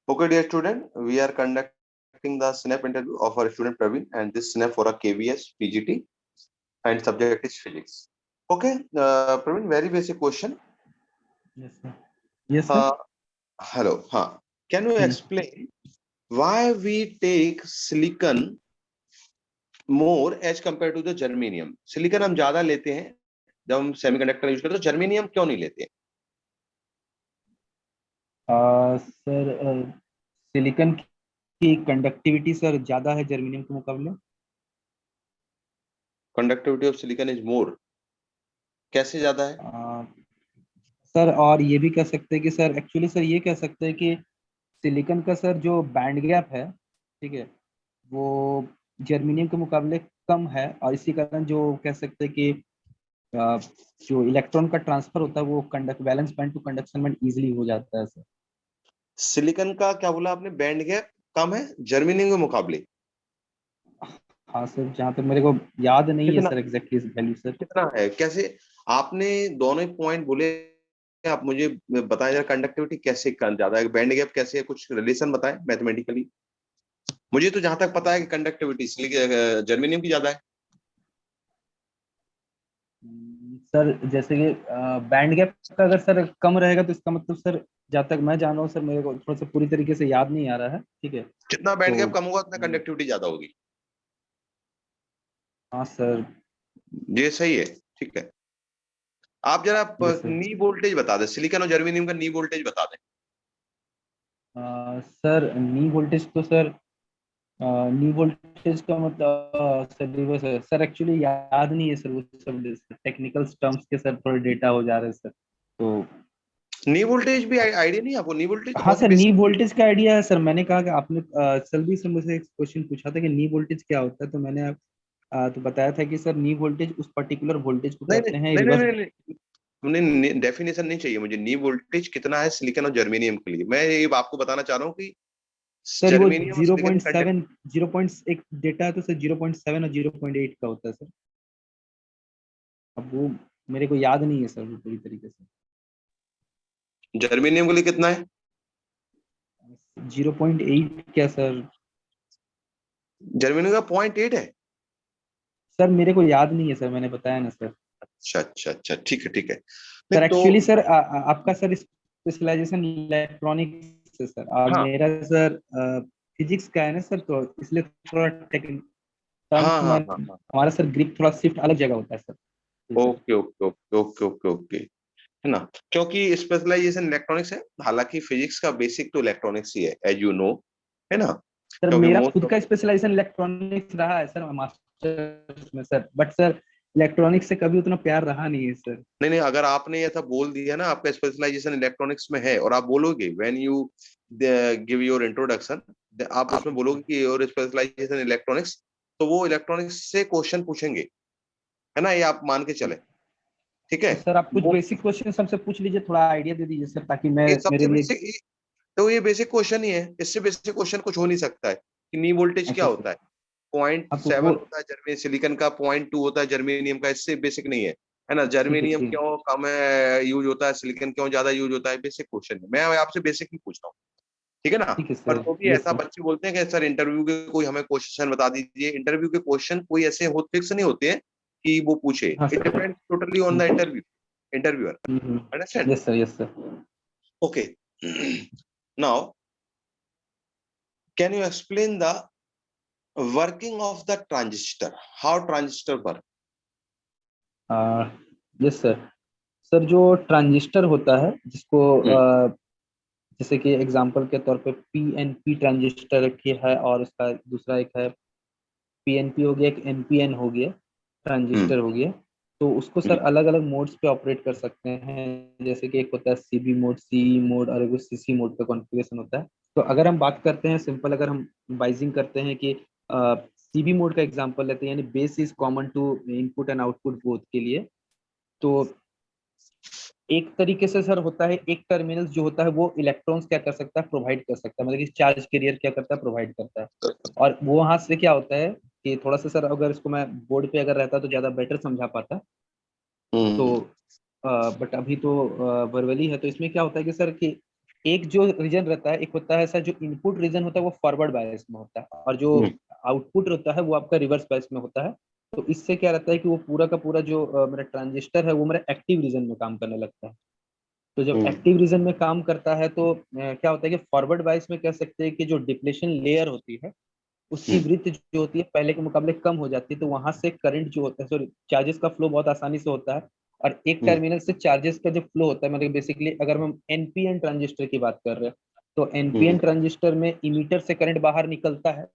Okay, dear student, we are conducting the snap interview of our student Praveen, and this snap for a KVS PGT, and subject is physics. Okay, Praveen, very basic question. Yes, sir. Yes, sir. Hello, huh? Can you explain why we take silicon more as compared to the germanium? Silicon हम ज्यादा लेते हैं जब हम semiconductor use करते हैं, तो germanium क्यों नहीं लेते हैं? सर सिलिकॉन की कंडक्टिविटी सर ज्यादा है जर्मेनियम के मुकाबले। Conductivity of silicon is more, कैसे ज्यादा है? सर और ये भी कह सकते हैं कि सर एक्चुअली सर ये कह सकते हैं कि सिलिकॉन का सर जो बैंड गैप है, ठीक है, वो जर्मेनियम के मुकाबले कम है, और इसी कारण जो कह सकते हैं कि अ, जो इलेक्ट्रॉन का ट्रांसफर होता है वो conduct valence band to conduction band easily हो जाता है सर। सिलिकॉन का क्या बोला आपने, बैंड गैप कम है जर्मेनियम के मुकाबले? हाँ सर, जहाँ तक मेरे को याद नहीं है कितना सर एग्जैक्टली वैल्यू सर। कितना है, कैसे? आपने दोनों ही पॉइंट बोले, आप मुझे बताएं जरा, कंडक्टिविटी कैसे ज्यादा है, बैंड गैप कैसे है, कुछ रिलेशन बताएं मैथमेटिकली। मुझे तो जहां तक पता है कि कंडक्टिविटी जर्मेनियम की ज्यादा है। सर जैसे कि बैंड गैप का अगर सर कम रहेगा तो इसका मतलब सर, जहाँ तक मैं जान रहा हूँ सर, मेरे को थोड़ा सा पूरी तरीके से याद नहीं आ रहा है, ठीक है। जितना बैंड तो गैप कम होगा उतना कंडक्टिविटी ज्यादा होगी। हाँ सर। ये सही है, ठीक है। आप जरा यस सर। नी वोल्टेज बता दें, सिलिकॉन और जर्मेनियम का नी वोल्टेज बता दें। सर नी वोल्टेज तो सर, नी वोल्टेज का मतलब सर रिवर्स है सर, एक्चुअली याद नहीं है सर, वो सब टेक्निकल टर्म्स के सर थोड़े डेटा हो जा रहे हैं सर, तो नी वोल्टेज भी आइडिया नहीं है आपको? नी वोल्टेज तो हाँ बहुत ही सर, नी बेसिक चीज वोल्टेज का आइडिया है सर। मैंने कहा कि आपने सलवी से मुझे एक क्वेश्चन पूछा था कि नी वोल्टेज क्या होता है, तो मैंने तो बताया था कि सर नी वोल्टेज उस पर्टिकुलर वोल्टेज को है। नहीं कहते हैं नहीं नहीं रिवर्स। नहीं नहीं नहीं, हमने डेफिनेशन नहीं चाहिए मुझे, नी वोल्टेज कितना है सिलिकॉन और जर्मेनियम के लिए। मैं ये आपको बताना चाह रहा हूँ कि सर वो जर्मेनियम और सिलिकॉन की 0.7, 0. एक डेटा है तो सर 0.7 और 0.8 का होता है सर। अब वो मेरे को याद नहीं है सर वो पूरी तरीके से। जर्मेनियम के लिए कितना है? 0.8 क्या सर? जर्मेनियम का 0.8 है। सर मेरे को याद नहीं है सर, मैंने बताया ना सर। अच्छा अच्छा अच्छा, ठीक है ठीक है। सर नहीं तो एक्चुअली सर आपका सर स्पेशलाइजेशन इलेक्ट्रॉनिक्स है सर, और हाँ मेरा सर फिजिक्स का है ना सर, तो इसलिए थोड़ा हाँ टर्म्स में हाँ हाँ हाँ, हमारा सर ग्रिप थोड़ा शिफ्ट अलग जगह होता है सर, जी sir. Okay okay okay okay okay okay, है ना? क्योंकि स्पेशलाइजेशन इलेक्ट्रॉनिक्स है, हालांकि फिजिक्स का बेसिक तो इलेक्ट्रॉनिक्स ही है, एज यू नो, है ना? सर क्योंकि मेरा मोस्ट खुद ऑफ का स्पेशलाइजेशन इलेक्ट्रॉनिक्स रहा है सर मास्टर्स में सर, बट सर इलेक्ट्रॉनिक्स से कभी उतना प्यार रहा नहीं है सर। नहीं नहीं, अगर आपने ऐसा बोल दिया ना आपका स्पेशलाइजेशन इलेक्ट्रॉनिक्स में है, और आप बोलोगे when you give your introduction, आप उसमें बोलोगे कि योर स्पेशलाइजेशन इलेक्ट्रॉनिक्स, तो वो इलेक्ट्रॉनिक्स से क्वेश्चन पूछेंगे, है ना? ये आप मान के चले, ठीक है? तो सर आप कुछ वो बेसिक क्वेश्चन हमसे पूछ लीजिए, थोड़ा आइडिया दे दीजिए सर, ताकि मैं ये मेरे सबसे लिए। बेसिक, तो ये बेसिक क्वेश्चन ही है, इससे बेसिक क्वेश्चन कुछ हो नहीं सकता है कि नी वोल्टेज क्या अच्छा सर। होता है। पॉइंट हाँ तो वो। सेवन होता है जर्मेनियम सिलिकॉन का, 0.2 होता है जर्मेनियम का, इससे बेसिक नहीं है ना? ठीक है जर्मेनियम ठीक है। क्यों कम है यूज होता है, सिलिकॉन क्यों ज्यादा यूज होता है, बेसिक क्वेश्चन है, मैं आपसे बेसिक ही पूछ रहा हूँ, ठीक है ना? ठीक है पर सर। तो भी यस ऐसा सर। बच्चे बोलते हैं कि सर इंटरव्यू के कोई हमें क्वेश्चन बता दीजिए। इंटरव्यू के क्वेश्चन कोई ऐसे हो फिक्स नहीं होते हैं कि वो पूछे, हाँ it sir. Depends totally on the interviewer, understand? Yes sir, yes sir. Okay, now can you explain the working of the transistor, how transistor work? Yes sir. Sir जो ट्रांजिस्टर होता है जिसको जैसे कि एग्जांपल के तौर पे पीएनपी ट्रांजिस्टर रखी है, और उसका दूसरा एक है पीएनपी हो गया, एक एनपीएन हो गया, ट्रांजिस्टर हो गया। तो उसको सर अलग अलग मोड्स पे ऑपरेट कर सकते हैं, जैसे कि एक होता है सीबी मोड, सी मोड, और एक सीसी मोड का कॉन्फ़िगरेशन होता है। तो अगर हम बात करते हैं सिंपल, अगर हम बाइजिंग करते हैं कि सीबी मोड का एग्जांपल लेते हैं, यानी base is common to input and output both के लिए। तो एक तरीके से सर होता है, एक टर्मिनल जो होता है वो इलेक्ट्रॉन्स क्या कर सकता है, प्रोवाइड कर सकता है, मतलब कि चार्ज कैरियर क्या करता है, प्रोवाइड करता है। और वो वहां से क्या होता है कि थोड़ा सा सर अगर इसको मैं बोर्ड पे अगर रहता तो ज्यादा बेटर समझा पाता। तो बट अभी तो वर्बली है, तो इसमें क्या होता है कि सर कि एक जो रीजन रहता है, एक होता है सर जो इनपुट रीजन होता है वो फॉरवर्ड बायस में होता है, और जो आउटपुट होता है वो आपका रिवर्स बायस में होता है। तो इससे क्या रहता है कि वो पूरा का पूरा जो मेरा ट्रांजिस्टर है वो मेरा एक्टिव रीजन में काम करने लगता है। तो जब एक्टिव रीजन में काम करता है तो क्या होता है कि फॉरवर्ड बायस में कह सकते हैं कि जो डिप्लेशन लेयर होती है उसकी वृत्त जो होती है पहले के मुकाबले कम हो जाती है, तो वहां से करंट जो होता है, सॉरी, चार्जेस का फ्लो बहुत आसानी से होता है। और एक टर्मिनल से चार्जेस का जो फ्लो होता है, मतलब बेसिकली अगर हम एनपीएन ट्रांजिस्टर की बात कर रहे हैं तो एनपीएन ट्रांजिस्टर में इमीटर से करंट बाहर निकलता है।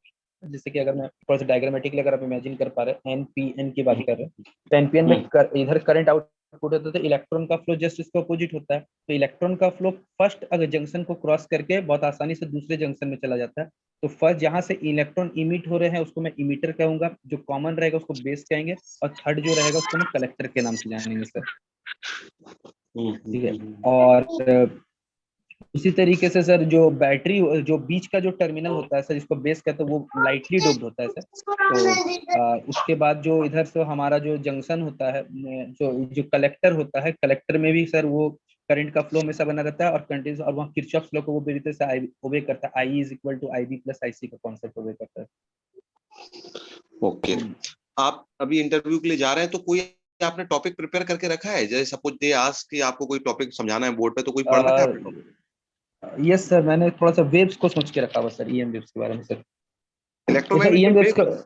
जैसे कि अगर मैं थोड़ा सा डायग्रामेटिकली अगर आप इमेजिन कर पा रहे हैं, एनपीएन की बात कर रहे हैं, तो एनपीएन में इधर करंट आउटपुट होता है, तो इलेक्ट्रॉन का फ्लो जस्ट इसके अपोजिट होता है। तो इलेक्ट्रॉन का फ्लो फर्स्ट अगर जंक्शन को क्रॉस करके बहुत आसानी से दूसरे जंक्शन में चला जाता है। तो फर्स्ट जहां से इलेक्ट्रॉन इमिट हो रहे हैं उसको मैं इमीटर कहूंगा, जो कॉमन रहेगा उसको बेस कहेंगे, और थर्ड जो रहेगा उसको मैं कलेक्टर के नाम से जानेंगे सर। ठीक है। और उसी तरीके से सर जो बैटरी, जो बीच का जो टर्मिनल होता है सर जिसको बेस कहते हैं वो लाइटली डोप्ड होता है सर। तो उसके बाद जो इधर से हमारा जो जंक्शन होता है, जो जो कलेक्टर होता है, कलेक्टर में भी सर वो करंट का फ्लो हमेशा बना रहता है, और कंटिन्यूस, और वहाँ किरचॉफ लॉ को वो पूरी तरह से ओबे करता है, I is equal to I B plus I C का कॉन्सेप्ट ओबे करता है। ओके, आप अभी इंटरव्यू के लिए जा रहे हैं तो कोई आपने टॉपिक प्रिपेयर करके रखा है? जैसे सपोज दे आस्क कि आपको कोई टॉपिक समझाना है बोर्ड पे, तो कोई पढ़ रखा है आपने टॉपिक? यस सर, मैंने थोड़ा सा वेव्स को सोच के रखा हुआ सर, ईएम वेव्स के बारे में सर। अच्छा, ईएम इलेक्ट्रोमैग्नेटिक वेव्स का वेव।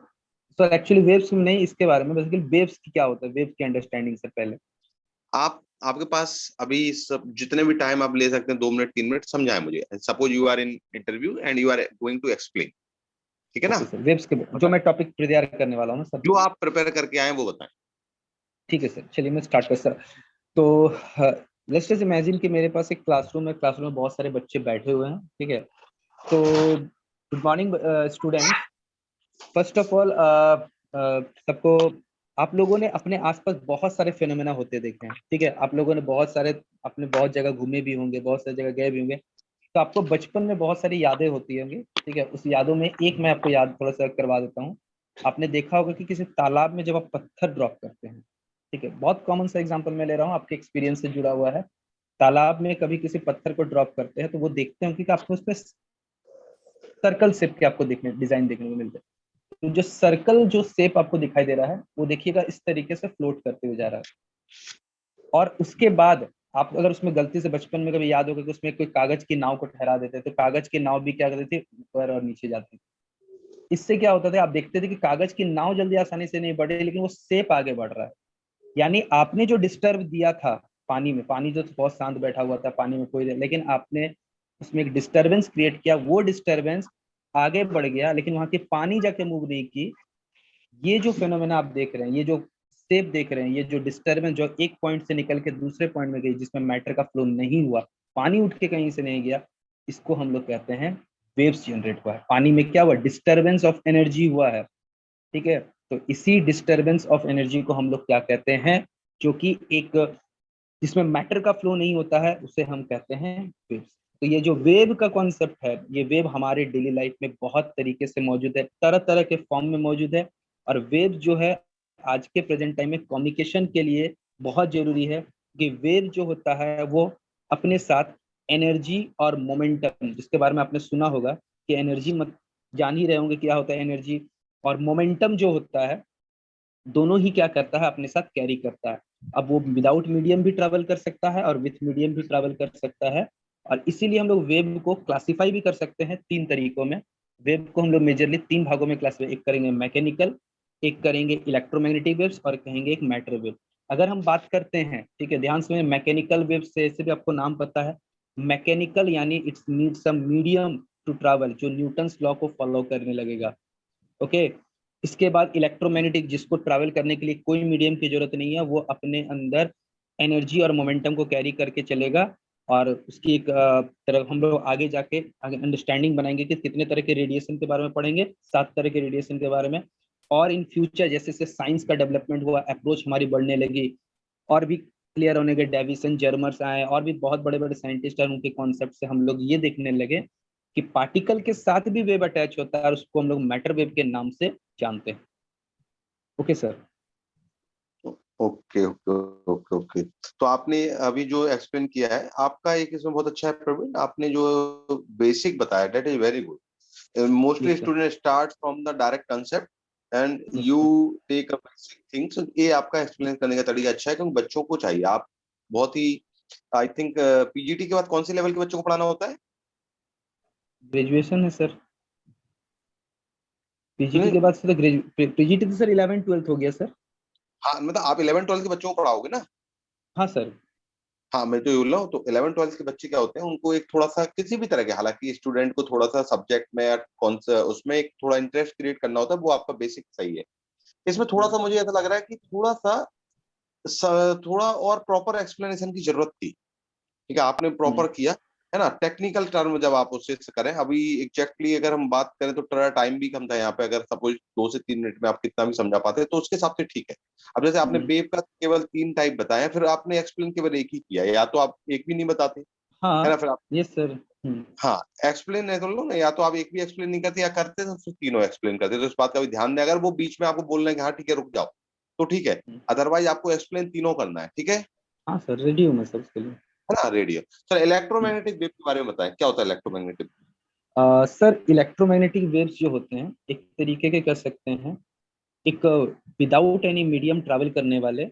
सर, एक्चुअली वेव्स में नहीं, इसके बारे में बेसिकली वेव्स की क्या होता है, वेव्स की अंडरस्टैंडिंग सर पहले। आप आपके पास अभी सब जितने भी टाइम आप ले सकते हैं, 2 मिनट 3 मिनट, समझाएं मुझे। Suppose you are in interview and you are going to explain, ठीक है ना? ओके सर, वेव्स के जो बताएं, मैं टॉपिक तैयार करने वाला हूँ ना सर। जो आप प्रिपेयर करके आए वो बताएं। ठीक है सर, चलिए मैं स्टार्ट कर सर। तो लेट्स जस्ट इमेजिन कि मेरे पास एक क्लासरूम है, क्लासरूम में बहुत सारे बच्चे बैठे हुए हैं, ठीक है। तो good morning students. First of all सबको, आप लोगों ने अपने आसपास बहुत सारे फिनोमेना होते देखे हैं, ठीक है। आप लोगों ने बहुत सारे, अपने बहुत जगह घूमे भी होंगे, बहुत सारी जगह गए भी होंगे, तो आपको बचपन में बहुत सारी यादें होती होंगी, ठीक है। उस यादों में एक मैं आपको याद थोड़ा सा करवा देता हूँ। आपने देखा होगा कि किसी तालाब में जब आप पत्थर ड्रॉप करते हैं, ठीक है, बहुत कॉमन सा एग्जांपल मैं ले रहा हूँ, आपके एक्सपीरियंस से जुड़ा हुआ है। तालाब में कभी किसी पत्थर को ड्रॉप करते हैं तो वो देखते हैं कि आपको उसमें सर्कल शेप के आपको देखने, डिजाइन देखने को मिलते हैं। तो जो सर्कल जो शेप आपको दिखाई दे रहा है वो देखिएगा इस तरीके से फ्लोट करते हुए जा रहा है। और उसके बाद आप अगर उसमें गलती से बचपन में कभी याद होगा कि उसमें कोई कागज की नाव को ठहरा देते, तो कागज की नाव भी क्या करती थी, ऊपर और नीचे जाती थी। इससे क्या होता था, आप देखते थे कि कागज की नाव जल्दी आसानी से नहीं बढ़े, लेकिन वो शेप आगे बढ़ रहा है। यानी आपने जो डिस्टर्ब दिया था पानी में, पानी जो बहुत शांत बैठा हुआ था पानी में कोई, लेकिन आपने उसमें एक डिस्टरबेंस क्रिएट किया, वो डिस्टरबेंस आगे बढ़ गया, लेकिन वहां की पानी जाके मूव नहीं की। ये जो फेनोमेना आप देख रहे हैं, ये जो शेप देख रहे हैं, ये जो डिस्टरबेंस जो एक पॉइंट से निकल के दूसरे पॉइंट में गई, जिसमें मैटर का फ्लो नहीं हुआ, पानी उठ के कहीं से नहीं गया, इसको हम लोग कहते हैं वेव्स जनरेट हुआ है। पानी में क्या हुआ, डिस्टरबेंस ऑफ एनर्जी हुआ है, ठीक है। तो इसी डिस्टरबेंस ऑफ एनर्जी को हम लोग क्या कहते हैं, जो कि एक, जिसमें मैटर का फ्लो नहीं होता है, उसे हम कहते हैं वेव्स। तो ये जो वेव का कॉन्सेप्ट है, ये वेव हमारे डेली लाइफ में बहुत तरीके से मौजूद है, तरह तरह के फॉर्म में मौजूद है। और वेव जो है आज के प्रेजेंट टाइम में कम्युनिकेशन के लिए बहुत जरूरी है, कि वेव जो होता है वो अपने साथ एनर्जी और मोमेंटम, जिसके बारे में आपने सुना होगा कि एनर्जी, मत जान ही रहे होंगे क्या होता है एनर्जी, और मोमेंटम जो होता है, दोनों ही क्या करता है, अपने साथ कैरी करता है। अब वो विदाउट मीडियम भी ट्रैवल कर सकता है और विथ मीडियम भी ट्रैवल कर सकता है। और इसीलिए हम लोग वेव को क्लासिफाई भी कर सकते हैं 3 तरीकों में। वेव को हम लोग मेजरली 3 भागों में क्लासिफाई, एक करेंगे मैकेनिकल, एक करेंगे इलेक्ट्रोमैग्नेटिक वेव्स, और कहेंगे एक मैटर वेव। अगर हम बात करते हैं, ठीक है, ध्यान से, मैकेनिकल वेव से भी आपको नाम पता है, मैकेनिकल यानी it's need some medium to travel, जो न्यूटन्स लॉ को फॉलो करने लगेगा, ओके। इसके बाद इलेक्ट्रोमैग्नेटिक, जिसको ट्रैवल करने के लिए कोई मीडियम की जरूरत नहीं है, वो अपने अंदर एनर्जी और मोमेंटम को कैरी करके चलेगा। और उसकी एक तरफ हम लोग आगे जाके आगे अंडरस्टैंडिंग बनाएंगे कि कितने तरह के रेडिएशन के बारे में पढ़ेंगे, 7 तरह के रेडिएशन के बारे में। और इन फ्यूचर जैसे जैसे साइंस का डेवलपमेंट हुआ, अप्रोच हमारी बढ़ने लगी, और भी क्लियर होने के, डेविसन, जर्मर्स आए, और भी बहुत बड़े बड़े साइंटिस्ट हैं, उनके कॉन्सेप्ट से हम लोग ये देखने लगे कि पार्टिकल के साथ भी वेव अटैच होता है, और उसको हम लोग मैटर वेव के नाम से जानते हैं, okay sir. Okay okay okay okay. तो आपने अभी जो एक्सप्लेन किया है, आपका एक इसमें बहुत अच्छा है प्रवीण, आपने जो बेसिक बताया that is very good. Mostly yes sir. Student start from the direct concept and yes you sir. Take a basic things. ये आपका एक्सप्लेन करने का तरीका अच्छा है, क्योंकि बच्चों को चाहिए। आप बहुत ही, आई थिंक पीजीटी के बाद कौन से लेवल के बच्चों को पढ़ाना होता है? ग्रेजुएशन है सर। पीजीटी नहीं, के बाद सर पीजीटी तो सर 11th 12th हो गया सर। हाँ मतलब आप 11 12 के बच्चों को पढ़ाओगे ना? हाँ सर। हाँ, मैं तो ये बोल रहा हूँ, तो 11 12 के बच्चे क्या होते हैं, उनको एक थोड़ा सा किसी भी तरह के, हालांकि स्टूडेंट को थोड़ा सा सब्जेक्ट में या कौन सा उसमें एक थोड़ा इंटरेस्ट क्रिएट करना होता है, वो आपका बेसिक सही है। इसमें थोड़ा सा मुझे ऐसा लग रहा है कि थोड़ा सा थोड़ा और प्रॉपर एक्सप्लेनेशन की जरूरत थी। ठीक है, आपने हम्म। प्रॉपर किया, है ना? टेक्निकल टर्म जब आप उससे करें, अभी एग्जैक्टली अगर हम बात करें तो थोड़ा टाइम भी कम था यहाँ पे, अगर सपोज 2 से 3 मिनट में आप कितना भी समझा पाते हैं तो उसके हिसाब से ठीक है। अब जैसे आपने हम्म। वेव का केवल 3 टाइप बताया, फिर आपने एक्सप्लेन केवल एक ही किया, या तो आप एक भी नहीं बताते, है ना? हाँ। फिर आप, यस सर। हाँ, एक्सप्लेन नहीं कर लो ना, या तो आप एक भी एक्सप्लेन नहीं करते या करते तो फिर तीनों एक्सप्लेन करते, तो इस बात का भी ध्यान दें। अगर वो बीच में आपको बोल रहे हैं कि हाँ ठीक है रुक जाओ, तो ठीक है, हम्म। अदरवाइज आपको एक्सप्लेन तीनों करना है, ठीक है? हाँ सर, रेडी हूँ मैं सर उसके लिए। है ना? रेडियो। सर, इलेक्ट्रोमैग्नेटिक वेव के बारे में बताएं, क्या होता है इलेक्ट्रोमैग्नेटिक? सर इलेक्ट्रोमैग्नेटिक वेव्स जो होते हैं एक तरीके के कह सकते हैं, एक विदाउट एनी मीडियम ट्रैवल करने वाले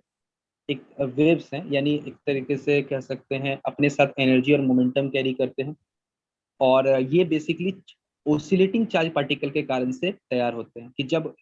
एक वेव्स हैं, यानी एक तरीके से कह सकते हैं अपने साथ एनर्जी और मोमेंटम कैरी करते हैं। और ये बेसिकली ओसिलेटिंग चार्ज पार्टिकल के कारण से तैयार होते हैं कि जब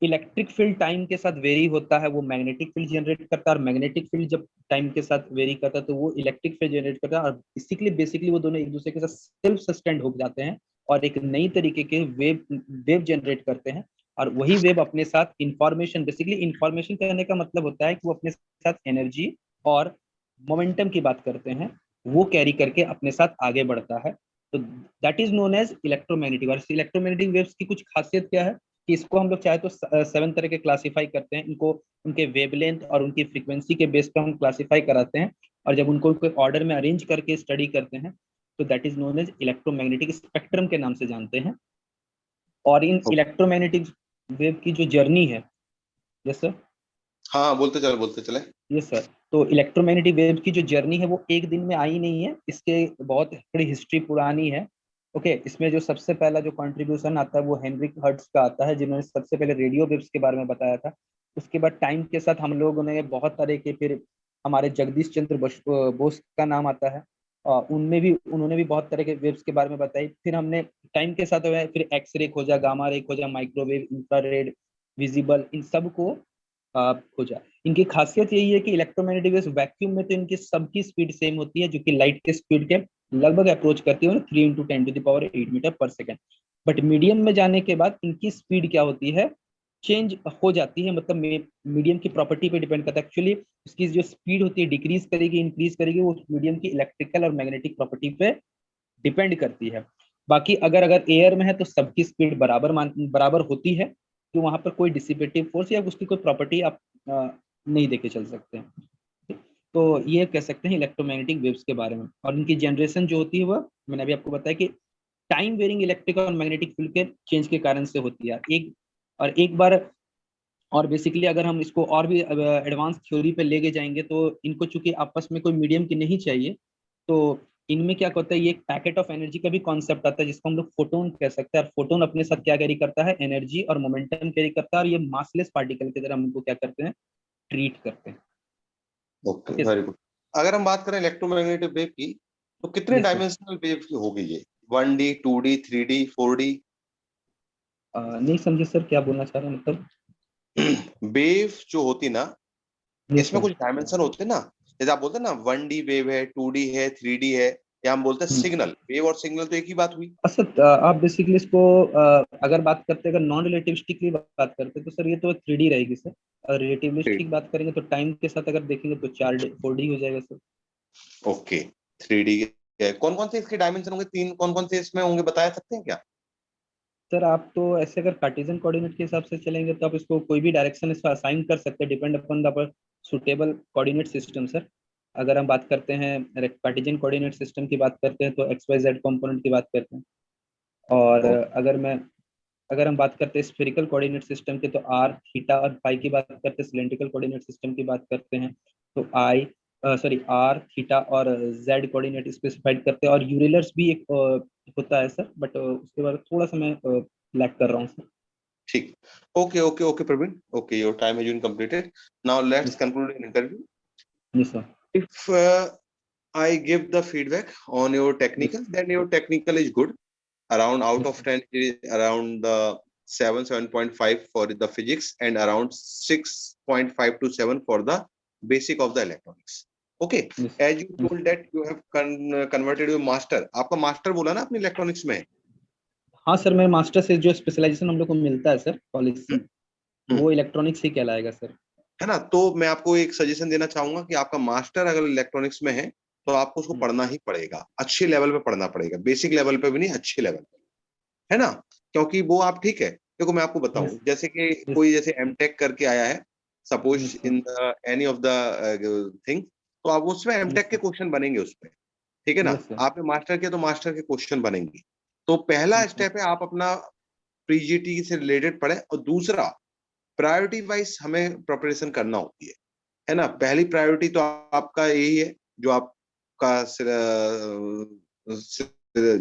इलेक्ट्रिक फील्ड टाइम के साथ वेरी होता है वो मैग्नेटिक फील्ड जनरेट करता है, और मैग्नेटिक फील्ड जब टाइम के साथ वेरी करता है तो वो इलेक्ट्रिक फील्ड जनरेट करता है, और इसीलिए बेसिकली वो दोनों एक दूसरे के साथ सेल्फ सस्टेंड हो जाते हैं और एक नई तरीके के वेव वेव जनरेट करते हैं। और वही वेव अपने साथ इंफॉर्मेशन, बेसिकली इंफॉर्मेशन कहने का मतलब होता है कि वो अपने साथ एनर्जी और मोमेंटम की बात करते हैं, वो कैरी करके अपने साथ आगे बढ़ता है। तो that is known as electromagnetic. और इलेक्ट्रोमैग्नेटिक वेव्स की कुछ खासियत क्या है कि इसको हम लोग चाहे तो 7 तरह के क्लासीफाई करते हैं इनको, उनके वेवलेंथ और उनकी फ्रीक्वेंसी के बेस पर हम क्लासीफाई कराते हैं। और जब उनको कोई ऑर्डर में अरेंज करके स्टडी करते हैं तो that is known as electromagnetic spectrum के नाम से जानते हैं। और इन इलेक्ट्रोमैग्नेटिक वेव की जो जर्नी है, जैसे, हाँ हाँ, बोलते चले। यस सर, तो इलेक्ट्रोमैग्नेटिक वेव की जो जर्नी है वो एक दिन में आई नहीं है, इसके बहुत बड़ी हिस्ट्री पुरानी है। ओके, इसमें जो सबसे पहला जो कंट्रीब्यूशन आता है वो हेनरिक हर्ट्ज का आता है, जिन्होंने सबसे पहले रेडियो वेव्स के बारे में बताया था। उसके बाद टाइम के साथ हम लोगों ने बहुत तरह के, फिर हमारे जगदीश चंद्र बोस का नाम आता है, उनमें भी उन्होंने भी बहुत तरह के वेव्स के बारे में बताई। फिर हमने टाइम के साथ फिर एक्सरे खोजा, गामा रे खोजा, माइक्रोवेव, इंफ्रारेड, विजिबल, इन सब को खोजा। इनकी खासियत यही है कि इलेक्ट्रोमैग्नेटिक वेव्स वैक्यूम में तो इनकी सबकी स्पीड सेम होती है, जो कि लाइट के स्पीड के लगभग अप्रोच करती है, 3 × 10⁸मीटर। बट मीडियम में जाने के बाद इनकी स्पीड क्या होती है, चेंज हो जाती है। मतलब मीडियम की प्रॉपर्टी पे डिपेंड करता है एक्चुअली। उसकी जो स्पीड होती है डिक्रीज करेगी इंक्रीज करेगी, वो मीडियम की इलेक्ट्रिकल और मैग्नेटिक प्रॉपर्टी पे डिपेंड करती है। बाकी अगर अगर एयर में है तो सबकी स्पीड बराबर होती है, तो वहां पर कोई डिसिपेटिव फोर्स या उसकी कोई प्रॉपर्टी आप नहीं देके चल सकते हैं। तो ये कह सकते हैं इलेक्ट्रोमैग्नेटिक वेव्स के बारे में। और इनकी जनरेशन जो होती है वह मैंने अभी आपको बताया कि टाइम वेरिंग इलेक्ट्रिक और मैग्नेटिक फील्ड के चेंज के कारण से होती है। एक बार, और बेसिकली अगर हम इसको और भी एडवांस थ्योरी पे लेके जाएंगे तो इनको चूंकि आपस में कोई मीडियम की नहीं चाहिए, तो इनमें क्या होता है, ये एक पैकेट ऑफ एनर्जी का भी कॉन्सेप्ट आता है जिसको हम लोग फोटोन कह सकते हैं। और फोटोन अपने साथ क्या कैरी करता है, एनर्जी और मोमेंटम कैरी करता है, और ये मासलेस पार्टिकल की तरह हम इनको क्या करते हैं, ट्रीट करते हैं। Okay, okay very sir. Good. अगर हम बात करें इलेक्ट्रोमैग्नेटिक वेव की, तो कितने यस सर। डायमेंशनल वेव की होगी ये? 1D, 2D, 3D, 4D? नहीं समझे सर, क्या बोलना चाह रहे हैं मतलब। वेव जो होती ना, यस इसमें सर। कुछ डायमेंशन होते हैं ना। जैसे आप बोलते हैं ना 1D वेव है, 2D है, 3D है, या हम बोलते हैं सिग्नल वेव, और सिग्नल तो एक ही बात हुई। सर आप बेसिकली इसको अगर बात करते हैं, अगर नॉन रिलेटिविस्टिकली बात करते हैं तो सर ये तो 3D रहेगी सर। अगर रिलेटिविस्टिक बात करेंगे तो टाइम के साथ अगर देखेंगे तो 4D 4D हो जाएगा सर। ओके, 3D कौन कौन से इसके डायमेंशन होंगे? तीन कौन कौन से इसमें होंगे, बता सकते हैं क्या? सर आप तो ऐसे अगर कार्टेशियन कोऑर्डिनेट के हिसाब से चलेंगे तो आप इसको कोई भी डायरेक्शन इसको असाइन कर सकते हैं, depend upon the suitable coordinate system sir. अगर हम बात करते हैं कार्टेशियन कोऑर्डिनेट सिस्टम की बात करते हैं तो XYZ कंपोनेंट की बात करते हैं। और ओ, अगर मैं अगर हम बात करते हैं स्फेरिकल कोऑर्डिनेट सिस्टम के, तो आर, थीटा और फाई की बात करते हैं। सिलेंड्रिकल कोऑर्डिनेट सिस्टम की बात करते हैं तो आर, थीटा और जेड कोऑर्डिनेट स्पेसिफाइड करते हैं। और यूरेलर्स भी एक होता है सर, बट उसके बारे में थोड़ा सा मैं लैक कर रहा हूँ सर। ठीक, okay okay okay Praveen, okay, your time has been completed, now let's conclude in interview. जी sir. If I give the feedback on your technical, then your technical is good. Around out of 10, it is around the 7.5 for the physics and around 6.5 to 7 for the basic of the electronics. Okay. Yes. As you told that you have converted your master. आपका master बोला ना अपने electronics में? हाँ sir, मेरे master से जो specialisation हम लोग को मिलता है सर कॉलेज से, वो इलेक्ट्रॉनिक्स ही कहलाएगा सर। है ना? तो मैं आपको एक सजेशन देना चाहूंगा कि आपका मास्टर अगर इलेक्ट्रॉनिक्स में है तो आपको उसको पढ़ना ही पड़ेगा, अच्छे लेवल पे पढ़ना पड़ेगा, बेसिक लेवल पे भी नहीं, अच्छे लेवल पे, है ना? क्योंकि वो आप ठीक है, देखो मैं आपको बताऊं, जैसे कि कोई जैसे एमटेक करके आया है suppose in any of the thing, तो आप उसमें एमटेक के क्वेश्चन बनेंगे उसमें, ठीक है ना? आपने मास्टर किया तो मास्टर के क्वेश्चन बनेंगे। तो पहला स्टेप है आप अपना प्रीजीटी से रिलेटेड पढ़े, और दूसरा प्रायोरिटी वाइज हमें प्रिपरेशन करना होती है ना? पहली प्रायोरिटी तो आपका यही है जो आपका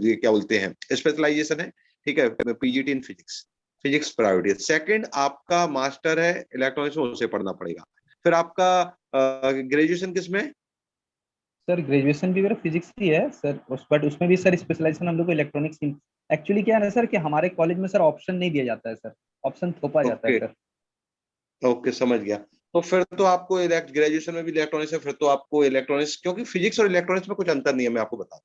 ये क्या बोलते हैं स्पेशलाइजेशन है, ठीक है, PGT in physics, physics priority है। सेकंड आपका मास्टर है इलेक्ट्रॉनिक्स में, उसे पढ़ना पड़ेगा। फिर आपका ग्रेजुएशन किस में? सर ग्रेजुएशन भी मेरा फिजिक्स ही है सर, बट उसमें भी सर स्पेशलाइजेशन हम लोग को इलेक्ट्रॉनिक्स। एक्चुअली क्या है ना सर कि हमारे कॉलेज में सर ऑप्शन नहीं दिया जाता है सर, ऑप्शन थोपा जाता है सर। ओके, समझ गया। तो फिर तो आपको ग्रेजुएशन में भी इलेक्ट्रॉनिक्स है, फिर तो आपको इलेक्ट्रॉनिक्स, क्योंकि फिजिक्स और इलेक्ट्रॉनिक्स में कुछ अंतर नहीं है, मैं आपको बताता हूँ,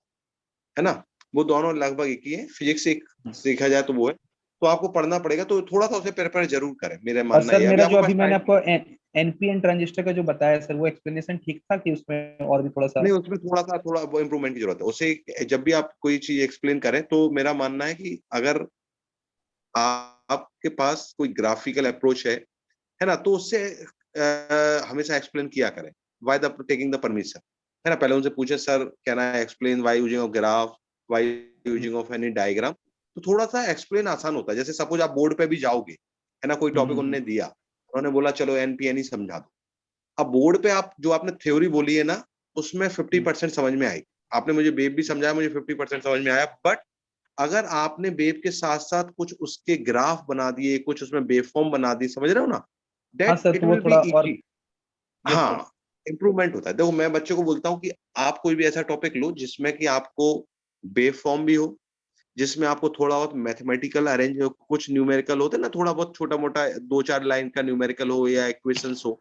है ना? वो दोनों लगभग एक ही है, फिजिक्स एक सीखा जाए तो वो है, तो आपको पढ़ना पड़ेगा, तो थोड़ा सा उसे प्रिपेयर जरूर करें, मेरा और मानना सर है। मेरा जो आपके अभी पास मैंने टाइम आपको एनपीएन ट्रांजिस्टर का जो बताया सर, वो एक्सप्लेनेशन ठीक था कि उसमें और भी थोड़ा सा? नहीं, उसमें थोड़ा वो इम्प्रूवमेंट की जरूरत है उसे। जब भी आप कोई चीज एक्सप्लेन करें तो मेरा मानना है कि अगर आपके पास कोई ग्राफिकल अप्रोच है ना, तो उससे हमेशा एक्सप्लेन किया करें why the taking the permission, है ना? पहले उनसे पूछे sir can I explain why using of graph, why using of any diagram, तो थोड़ा सा एक्सप्लेन आसान होता है। जैसे सपोज आप बोर्ड पे भी जाओगे, है ना, कोई टॉपिक उन्होंने दिया, उन्होंने बोला चलो एनपीएन ही समझा दो। अब बोर्ड पे आप जो आपने थ्योरी बोली है ना, उसमें 50% समझ में आई, आपने मुझे वेव भी समझाया, मुझे 50% समझ में आया, बट अगर आपने वेव के साथ साथ कुछ उसके ग्राफ बना दिए, कुछ उसमें वेवफॉर्म बना दी, समझ रहे हो ना, हाँ दैट सर, इट तो वो विल बी थोड़ा और। इजी। Yes sir. हाँ, इम्प्रूवमेंट होता है। देखो मैं बच्चों को बोलता हूँ कि आप कोई भी ऐसा टॉपिक लो जिसमें कि आपको वेवफॉर्म भी हो, जिसमें आपको थोड़ा बहुत मैथमेटिकल अरेंज हो, कुछ न्यूमेरिकल होते हैं ना, थोड़ा बहुत छोटा मोटा 2-4 लाइन का न्यूमेरिकल हो या इक्वेशंस हो,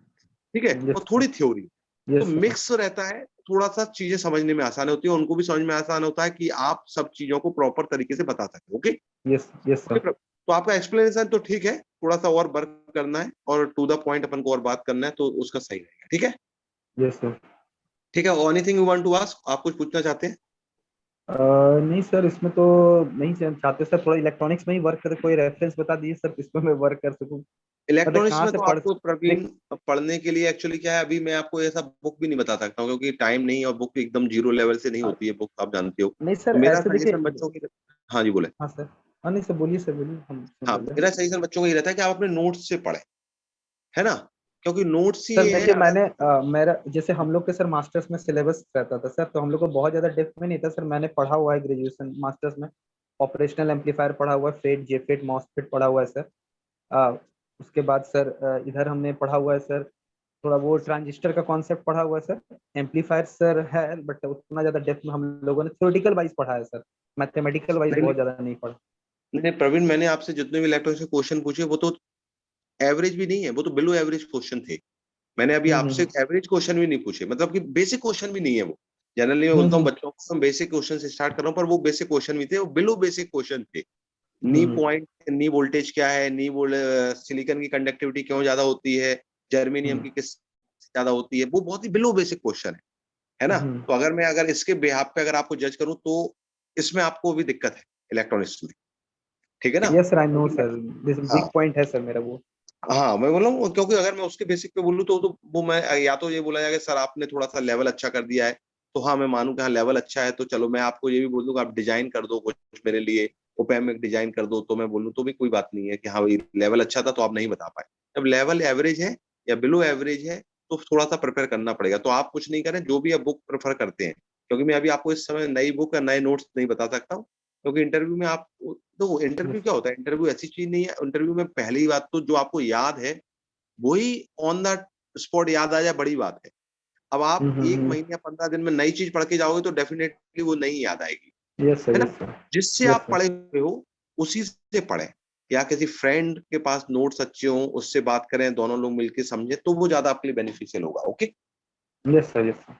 ठीक है, यस और थोड़ी थ्योरी, तो यस सर। मिक्स रहता है, थोड़ा सा चीजें समझने में आसान होती है, उनको भी समझ में आसान होता है कि आप सब चीजों को प्रॉपर तरीके से बता सकते हो। Okay yes yes okay, sir. तो आपका एक्सप्लेनेशन तो ठीक है, थोड़ा सा और वर्क करना है और टू द पॉइंट अपन को और बात करना है, तो उसका सही रहेगा, ठीक है? Yes sir. ठीक है, anything you want to ask, आप कुछ पूछना चाहते हैं? नहीं सर, इसमें तो नहीं चाहते सर, थोड़ा इलेक्ट्रॉनिक्स में ही वर्क कर, कोई रेफरेंस बता दीजिए सर इसमें मैं वर्क कर सकूं, मतलब इलेक्ट्रॉनिक्स कहाँ में से तो पढ़। आपको प्रवीण पढ़ने के लिए एक्चुअली क्या है, अभी मैं आपको ऐसा बुक भी नहीं बता सकता हूँ क्योंकि टाइम नहीं है, और बुक एकदम जीरो लेवल से नहीं होती है बुक, आप जानते हो। नहीं तो सर, मेरा ऐसे सजेशन देखिए। बच्चों की, हाँ जी बोले। हाँ सर। हाँ नहीं सर, बोलिए सर, बोलिए, हम सुन हाँ, रहे हैं। मेरा सजेशन बच्चों को ये रहता है कि आप अपने नोट्स से पढ़ें, है ना? क्योंकि नोट्स ही सर ये है, देखिए, अगर मेरा जैसे हम लोग के सर मास्टर्स में सिलेबस रहता था सर, तो हम लोग को बहुत ज्यादा डेप्थ में नहीं था सर। मैंने पढ़ा हुआ है ग्रेजुएशन मास्टर्स में, ऑपरेशनल एम्पलीफायर पढ़ा हुआ है, फेट, जेफेट, मॉसफेट पढ़ा हुआ है सर। उसके बाद सर इधर हमने पढ़ा हुआ है सर, थोड़ा वो ट्रांजिस्टर का कॉन्सेप्ट पढ़ा हुआ है सर। एम्पलीफायर सर है, बट उतना ज्यादा डेप्थ में हम लोगों ने थ्योरेटिकल वाइज पढ़ा है सर, मैथमेटिकल वाइज नहीं बहुत ज्यादा नहीं पढ़ा। नहीं प्रवीण, मैंने आपसे जितने भी इलेक्ट्रॉनिक्स के क्वेश्चन पूछे वो तो एवरेज भी नहीं है, वो तो बिलो एवरेज क्वेश्चन थे। मैंने अभी आपसे हम्म एवरेज क्वेश्चन भी नहीं पूछे, मतलब कि बेसिक क्वेश्चन भी नहीं है वो। जनरली मैं हम्म बोलता हूँ हम्म बच्चों को हम बेसिक क्वेश्चन से स्टार्ट कर रहा हूँ, पर वो बेसिक क्वेश्चन भी थे, वो बिलो बेसिक क्वेश्चन थे। नी हम्म पॉइंट, नी वोल्टेज क्या है, नी सिलिकॉन की कंडक्टिविटी क्यों ज्यादा होती है, जर्मेनियम हम्म की किस ज्यादा होती है, वो बहुत ही बिलो बेसिक क्वेश्चन है ना? हम्म। तो अगर इसके बेहाफ पे अगर आपको जज करूं तो इसमें आपको भी दिक्कत है इलेक्ट्रॉनिक्स में, ठीक है ना? यस सर, आई नो क्योंकि सर, दिस हाँ वीक पॉइंट है सर मेरा वो। हाँ, मैं बोला हूँ क्योंकि अगर मैं उसके बेसिक पे बोलूँ तो वो मैं या तो ये बोला जाएगा सर आपने थोड़ा सा लेवल अच्छा कर दिया है, तो हाँ मैं मानूं कि हाँ लेवल अच्छा है, तो चलो मैं आपको ये भी बोल दूंगा आप डिजाइन कर दो कुछ मेरे लिए, ओपैम एक डिजाइन कर दो, तो मैं बोलूँ तो भी कोई बात नहीं है कि हाँ भाई लेवल अच्छा था तो आप नहीं बता पाए। जब लेवल एवरेज है या बिलो एवरेज है तो थोड़ा सा प्रेफर करना पड़ेगा। तो आप कुछ नहीं करें, जो भी आप बुक प्रेफर करते हैं, क्योंकि मैं अभी आपको इस समय नई बुक या नए नोट्स नहीं बता सकता हूँ, क्योंकि इंटरव्यू में आप तो इंटरव्यू क्या होता है, इंटरव्यू ऐसी चीज नहीं है, इंटरव्यू में पहली बात तो जो आपको याद है वही ऑन द स्पॉट याद आ जाए, बड़ी बात है। अब आप 1 महीने या 15 दिन में नई चीज पढ़ के जाओगे तो डेफिनेटली वो नहीं याद आएगी, यस सर, है यस ना? सर, जिससे यस आप सर, पढ़े हुए हो उसी से पढ़ें, या किसी फ्रेंड के पास नोट्स अच्छे हों उससे बात करें, दोनों लोग मिलके समझें तो वो ज्यादा आपके लिए बेनिफिशियल होगा। Okay. Yes sir, yes sir.